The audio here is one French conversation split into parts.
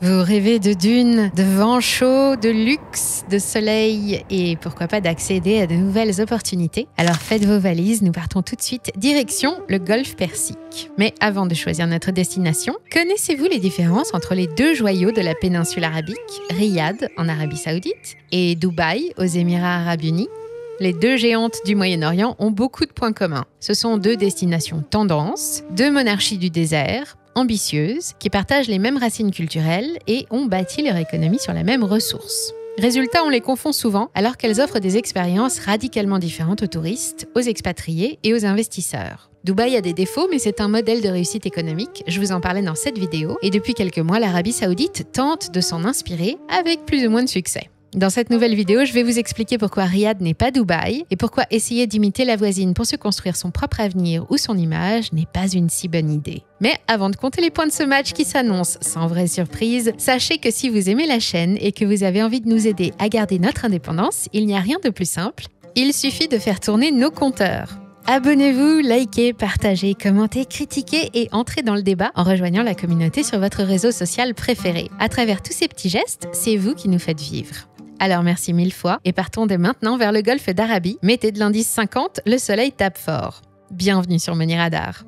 Vous rêvez de dunes, de vent chaud, de luxe, de soleil et pourquoi pas d'accéder à de nouvelles opportunités? Alors faites vos valises, nous partons tout de suite direction le golfe Persique. Mais avant de choisir notre destination, connaissez-vous les différences entre les deux joyaux de la péninsule arabique, Riyad en Arabie Saoudite et Dubaï aux Émirats Arabes Unis? Les deux géantes du Moyen-Orient ont beaucoup de points communs. Ce sont deux destinations tendance, deux monarchies du désert, ambitieuses, qui partagent les mêmes racines culturelles et ont bâti leur économie sur la même ressource. Résultat, on les confond souvent alors qu'elles offrent des expériences radicalement différentes aux touristes, aux expatriés et aux investisseurs. Dubaï a des défauts, mais c'est un modèle de réussite économique. Je vous en parlais dans cette vidéo. Et depuis quelques mois, l'Arabie Saoudite tente de s'en inspirer avec plus ou moins de succès. Dans cette nouvelle vidéo, je vais vous expliquer pourquoi Riyad n'est pas Dubaï et pourquoi essayer d'imiter la voisine pour se construire son propre avenir ou son image n'est pas une si bonne idée. Mais avant de compter les points de ce match qui s'annonce sans vraie surprise, sachez que si vous aimez la chaîne et que vous avez envie de nous aider à garder notre indépendance, il n'y a rien de plus simple. Il suffit de faire tourner nos compteurs. Abonnez-vous, likez, partagez, commentez, critiquez et entrez dans le débat en rejoignant la communauté sur votre réseau social préféré. À travers tous ces petits gestes, c'est vous qui nous faites vivre. Alors merci 1000 fois et partons dès maintenant vers le golfe d'Arabie. Mettez de l'indice 50, le soleil tape fort. Bienvenue sur Money Radar.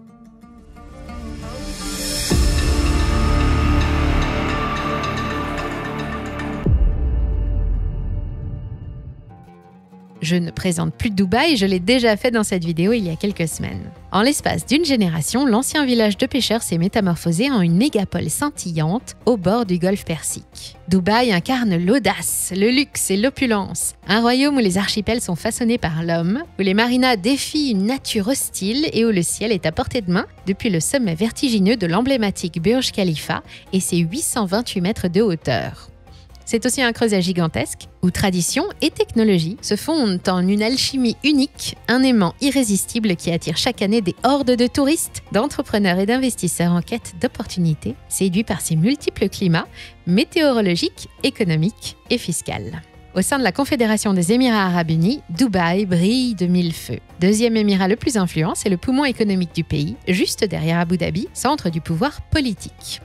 Je ne présente plus Dubaï, je l'ai déjà fait dans cette vidéo il y a quelques semaines. En l'espace d'une génération, l'ancien village de pêcheurs s'est métamorphosé en une mégapole scintillante au bord du golfe Persique. Dubaï incarne l'audace, le luxe et l'opulence. Un royaume où les archipels sont façonnés par l'homme, où les marinas défient une nature hostile et où le ciel est à portée de main depuis le sommet vertigineux de l'emblématique Burj Khalifa et ses 828 mètres de hauteur. C'est aussi un creuset gigantesque où tradition et technologie se fondent en une alchimie unique, un aimant irrésistible qui attire chaque année des hordes de touristes, d'entrepreneurs et d'investisseurs en quête d'opportunités, séduits par ses multiples climats météorologiques, économiques et fiscaux. Au sein de la Confédération des Émirats Arabes Unis, Dubaï brille de mille feux. Deuxième émirat le plus influent, c'est le poumon économique du pays, juste derrière Abu Dhabi, centre du pouvoir politique.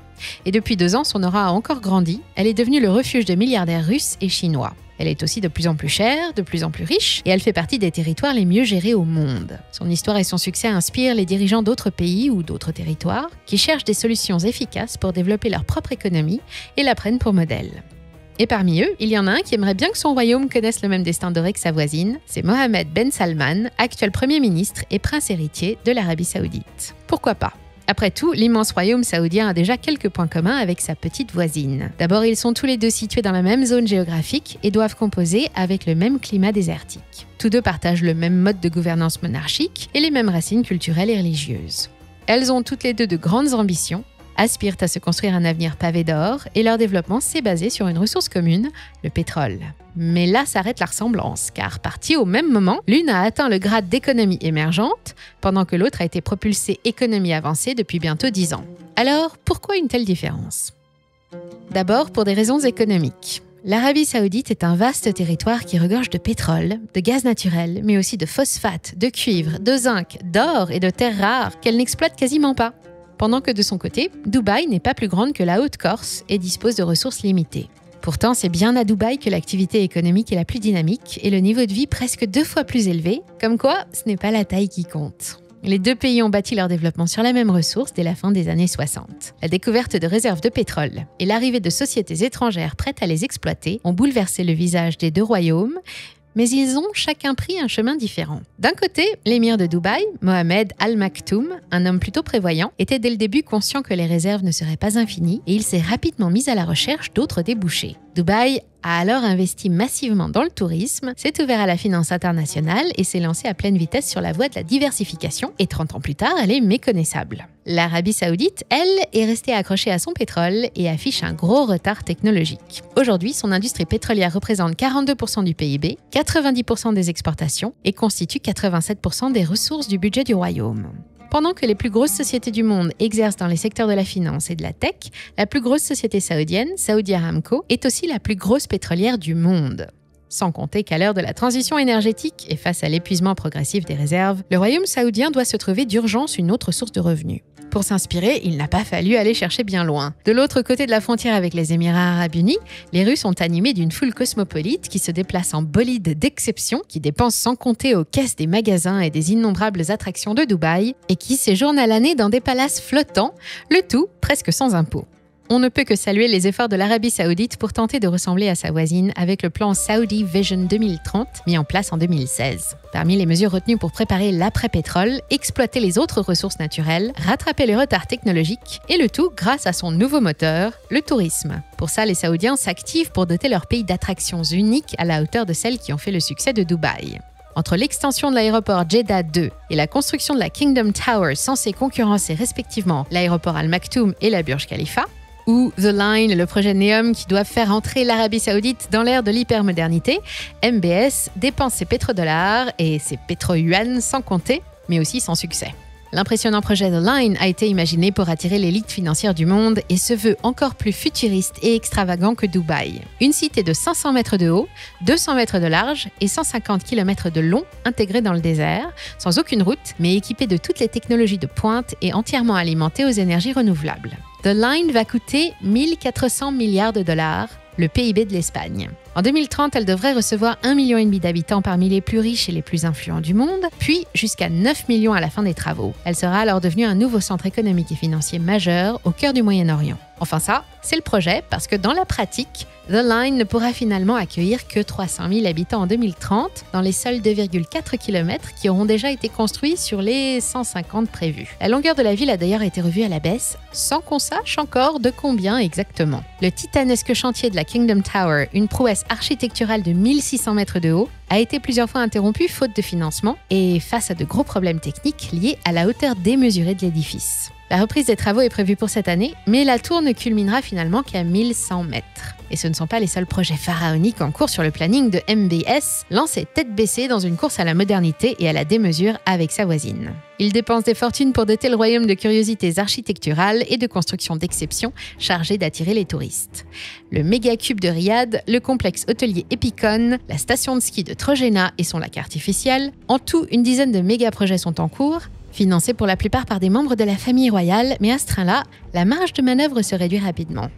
Et depuis 2 ans, son aura a encore grandi. Elle est devenue le refuge de milliardaires russes et chinois. Elle est aussi de plus en plus chère, de plus en plus riche, et elle fait partie des territoires les mieux gérés au monde. Son histoire et son succès inspirent les dirigeants d'autres pays ou d'autres territoires qui cherchent des solutions efficaces pour développer leur propre économie et la prennent pour modèle. Et parmi eux, il y en a un qui aimerait bien que son royaume connaisse le même destin doré que sa voisine. C'est Mohammed Ben Salman, actuel Premier ministre et prince héritier de l'Arabie Saoudite. Pourquoi pas ? Après tout, l'immense royaume saoudien a déjà quelques points communs avec sa petite voisine. D'abord, ils sont tous les deux situés dans la même zone géographique et doivent composer avec le même climat désertique. Tous deux partagent le même mode de gouvernance monarchique et les mêmes racines culturelles et religieuses. Elles ont toutes les deux de grandes ambitions, aspirent à se construire un avenir pavé d'or et leur développement s'est basé sur une ressource commune, le pétrole. Mais là s'arrête la ressemblance, car partie au même moment, l'une a atteint le grade d'économie émergente, pendant que l'autre a été propulsée économie avancée depuis bientôt 10 ans. Alors, pourquoi une telle différence ? D'abord, pour des raisons économiques. L'Arabie Saoudite est un vaste territoire qui regorge de pétrole, de gaz naturel, mais aussi de phosphate, de cuivre, de zinc, d'or et de terres rares qu'elle n'exploite quasiment pas. Pendant que de son côté, Dubaï n'est pas plus grande que la Haute-Corse et dispose de ressources limitées. Pourtant, c'est bien à Dubaï que l'activité économique est la plus dynamique et le niveau de vie presque 2 fois plus élevé, comme quoi ce n'est pas la taille qui compte. Les deux pays ont bâti leur développement sur la même ressource dès la fin des années 60. La découverte de réserves de pétrole et l'arrivée de sociétés étrangères prêtes à les exploiter ont bouleversé le visage des deux royaumes, mais ils ont chacun pris un chemin différent. D'un côté, l'émir de Dubaï, Mohammed Al Maktoum, un homme plutôt prévoyant, était dès le début conscient que les réserves ne seraient pas infinies et il s'est rapidement mis à la recherche d'autres débouchés. Dubaï a alors investi massivement dans le tourisme, s'est ouvert à la finance internationale et s'est lancé à pleine vitesse sur la voie de la diversification. Et 30 ans plus tard, elle est méconnaissable. L'Arabie Saoudite, elle, est restée accrochée à son pétrole et affiche un gros retard technologique. Aujourd'hui, son industrie pétrolière représente 42% du PIB, 90% des exportations et constitue 87% des ressources du budget du royaume. Pendant que les plus grosses sociétés du monde exercent dans les secteurs de la finance et de la tech, la plus grosse société saoudienne, Saudi Aramco, est aussi la plus grosse pétrolière du monde. Sans compter qu'à l'heure de la transition énergétique et face à l'épuisement progressif des réserves, le royaume saoudien doit se trouver d'urgence une autre source de revenus. Pour s'inspirer, il n'a pas fallu aller chercher bien loin. De l'autre côté de la frontière avec les Émirats arabes unis, les Russes sont animés d'une foule cosmopolite qui se déplace en bolide d'exception, qui dépense sans compter aux caisses des magasins et des innombrables attractions de Dubaï, et qui séjournent à l'année dans des palaces flottants, le tout presque sans impôts. On ne peut que saluer les efforts de l'Arabie saoudite pour tenter de ressembler à sa voisine avec le plan Saudi Vision 2030 mis en place en 2016. Parmi les mesures retenues pour préparer l'après-pétrole, exploiter les autres ressources naturelles, rattraper les retards technologiques et le tout grâce à son nouveau moteur, le tourisme. Pour ça, les Saoudiens s'activent pour doter leur pays d'attractions uniques à la hauteur de celles qui ont fait le succès de Dubaï. Entre l'extension de l'aéroport Jeddah 2 et la construction de la Kingdom Tower censée concurrencer respectivement l'aéroport Al Maktoum et la Burj Khalifa, ou The Line, le projet NEOM qui doit faire entrer l'Arabie saoudite dans l'ère de l'hypermodernité, MBS dépense ses pétrodollars et ses pétro-yuan sans compter, mais aussi sans succès. L'impressionnant projet The Line a été imaginé pour attirer l'élite financière du monde et se veut encore plus futuriste et extravagant que Dubaï. Une cité de 500 mètres de haut, 200 mètres de large et 150 km de long intégrée dans le désert, sans aucune route, mais équipée de toutes les technologies de pointe et entièrement alimentée aux énergies renouvelables. The Line va coûter 1400 milliards de dollars, le PIB de l'Espagne. En 2030, elle devrait recevoir 1,5 million d'habitants parmi les plus riches et les plus influents du monde, puis jusqu'à 9 millions à la fin des travaux. Elle sera alors devenue un nouveau centre économique et financier majeur au cœur du Moyen-Orient. Enfin ça, c'est le projet, parce que dans la pratique, The Line ne pourra finalement accueillir que 300 000 habitants en 2030 dans les seuls 2,4 km qui auront déjà été construits sur les 150 prévus. La longueur de la ville a d'ailleurs été revue à la baisse, sans qu'on sache encore de combien exactement. Le titanesque chantier de la Kingdom Tower, une prouesse architecturale de 1600 mètres de haut, a été plusieurs fois interrompu faute de financement et face à de gros problèmes techniques liés à la hauteur démesurée de l'édifice. La reprise des travaux est prévue pour cette année, mais la tour ne culminera finalement qu'à 1100 mètres. Et ce ne sont pas les seuls projets pharaoniques en cours sur le planning de MBS, lancé tête baissée dans une course à la modernité et à la démesure avec sa voisine. Il dépense des fortunes pour doter le royaume de curiosités architecturales et de constructions d'exception chargées d'attirer les touristes. Le méga-cube de Riyad, le complexe hôtelier Epicon, la station de ski de Trojena et son lac artificiel, en tout une dizaine de méga-projets sont en cours, financés pour la plupart par des membres de la famille royale, mais à ce train-là, la marge de manœuvre se réduit rapidement.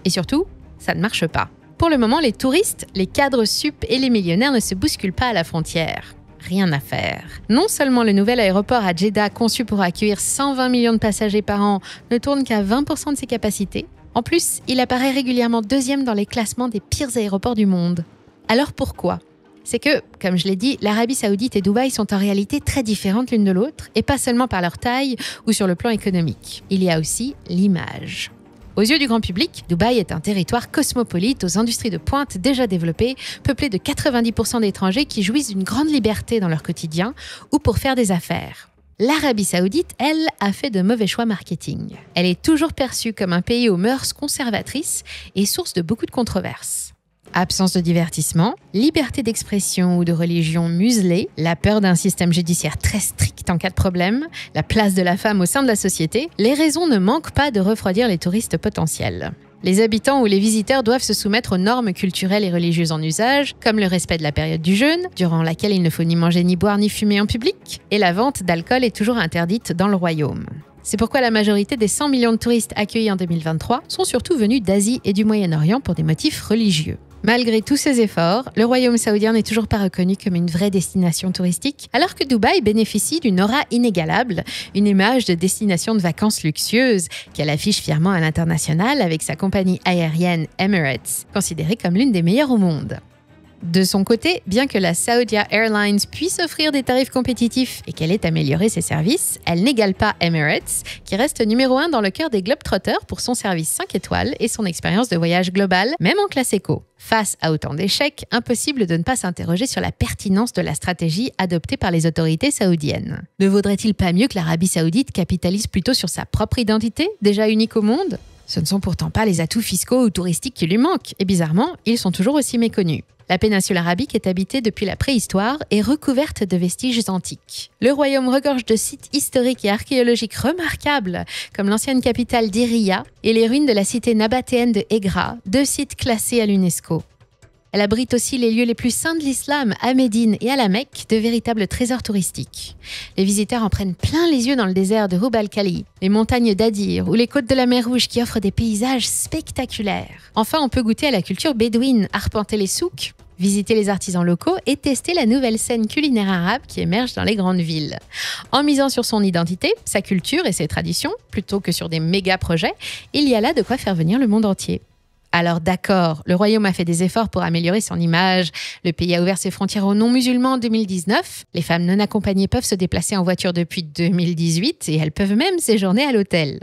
Et surtout, ça ne marche pas. Pour le moment, les touristes, les cadres sup et les millionnaires ne se bousculent pas à la frontière. Rien à faire. Non seulement le nouvel aéroport à Jeddah, conçu pour accueillir 120 millions de passagers par an, ne tourne qu'à 20% de ses capacités, en plus, il apparaît régulièrement deuxième dans les classements des pires aéroports du monde. Alors pourquoi ? C'est que, comme je l'ai dit, l'Arabie saoudite et Dubaï sont en réalité très différentes l'une de l'autre, et pas seulement par leur taille ou sur le plan économique. Il y a aussi l'image. Aux yeux du grand public, Dubaï est un territoire cosmopolite aux industries de pointe déjà développées, peuplé de 90% d'étrangers qui jouissent d'une grande liberté dans leur quotidien ou pour faire des affaires. L'Arabie saoudite, elle, a fait de mauvais choix marketing. Elle est toujours perçue comme un pays aux mœurs conservatrices et source de beaucoup de controverses. Absence de divertissement, liberté d'expression ou de religion muselée, la peur d'un système judiciaire très strict en cas de problème, la place de la femme au sein de la société, les raisons ne manquent pas de refroidir les touristes potentiels. Les habitants ou les visiteurs doivent se soumettre aux normes culturelles et religieuses en usage, comme le respect de la période du jeûne, durant laquelle il ne faut ni manger, ni boire, ni fumer en public, et la vente d'alcool est toujours interdite dans le royaume. C'est pourquoi la majorité des 100 millions de touristes accueillis en 2023 sont surtout venus d'Asie et du Moyen-Orient pour des motifs religieux. Malgré tous ces efforts, le royaume saoudien n'est toujours pas reconnu comme une vraie destination touristique, alors que Dubaï bénéficie d'une aura inégalable, une image de destination de vacances luxueuse qu'elle affiche fièrement à l'international avec sa compagnie aérienne Emirates, considérée comme l'une des meilleures au monde. De son côté, bien que la Saudia Airlines puisse offrir des tarifs compétitifs et qu'elle ait amélioré ses services, elle n'égale pas Emirates, qui reste numéro 1 dans le cœur des Globetrotters pour son service 5 étoiles et son expérience de voyage globale, même en classe éco. Face à autant d'échecs, impossible de ne pas s'interroger sur la pertinence de la stratégie adoptée par les autorités saoudiennes. Ne vaudrait-il pas mieux que l'Arabie saoudite capitalise plutôt sur sa propre identité, déjà unique au monde ? Ce ne sont pourtant pas les atouts fiscaux ou touristiques qui lui manquent, et bizarrement, ils sont toujours aussi méconnus. La péninsule arabique est habitée depuis la préhistoire et recouverte de vestiges antiques. Le royaume regorge de sites historiques et archéologiques remarquables, comme l'ancienne capitale d'Iriya et les ruines de la cité nabatéenne de Egra, 2 sites classés à l'UNESCO. Elle abrite aussi les lieux les plus saints de l'islam, à Médine et à la Mecque, de véritables trésors touristiques. Les visiteurs en prennent plein les yeux dans le désert de Rub al-Khali, les montagnes d'Adir ou les côtes de la mer Rouge qui offrent des paysages spectaculaires. Enfin, on peut goûter à la culture bédouine, arpenter les souks, visiter les artisans locaux et tester la nouvelle scène culinaire arabe qui émerge dans les grandes villes. En misant sur son identité, sa culture et ses traditions, plutôt que sur des méga projets, il y a là de quoi faire venir le monde entier. Alors d'accord, le royaume a fait des efforts pour améliorer son image, le pays a ouvert ses frontières aux non-musulmans en 2019, les femmes non accompagnées peuvent se déplacer en voiture depuis 2018 et elles peuvent même séjourner à l'hôtel.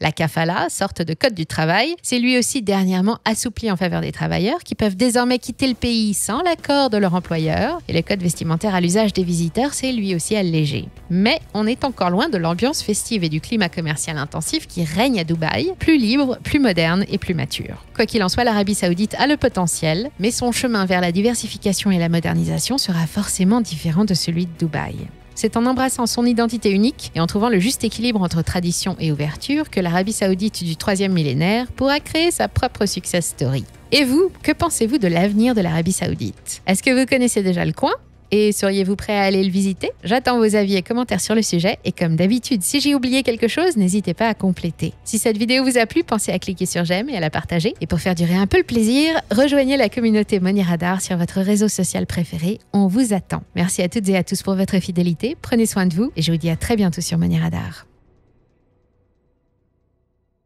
La kafala, sorte de code du travail, s'est lui aussi dernièrement assoupli en faveur des travailleurs qui peuvent désormais quitter le pays sans l'accord de leur employeur. Et le code vestimentaire à l'usage des visiteurs s'est lui aussi allégé. Mais on est encore loin de l'ambiance festive et du climat commercial intensif qui règne à Dubaï, plus libre, plus moderne et plus mature. Quoi qu'il en soit, l'Arabie Saoudite a le potentiel, mais son chemin vers la diversification et la modernisation sera forcément différent de celui de Dubaï. C'est en embrassant son identité unique et en trouvant le juste équilibre entre tradition et ouverture que l'Arabie Saoudite du 3e millénaire pourra créer sa propre success story. Et vous, que pensez-vous de l'avenir de l'Arabie Saoudite? Est-ce que vous connaissez déjà le coin? Et seriez-vous prêt à aller le visiter? J'attends vos avis et commentaires sur le sujet. Et comme d'habitude, si j'ai oublié quelque chose, n'hésitez pas à compléter. Si cette vidéo vous a plu, pensez à cliquer sur j'aime et à la partager. Et pour faire durer un peu le plaisir, rejoignez la communauté Money Radar sur votre réseau social préféré. On vous attend. Merci à toutes et à tous pour votre fidélité. Prenez soin de vous et je vous dis à très bientôt sur Money Radar.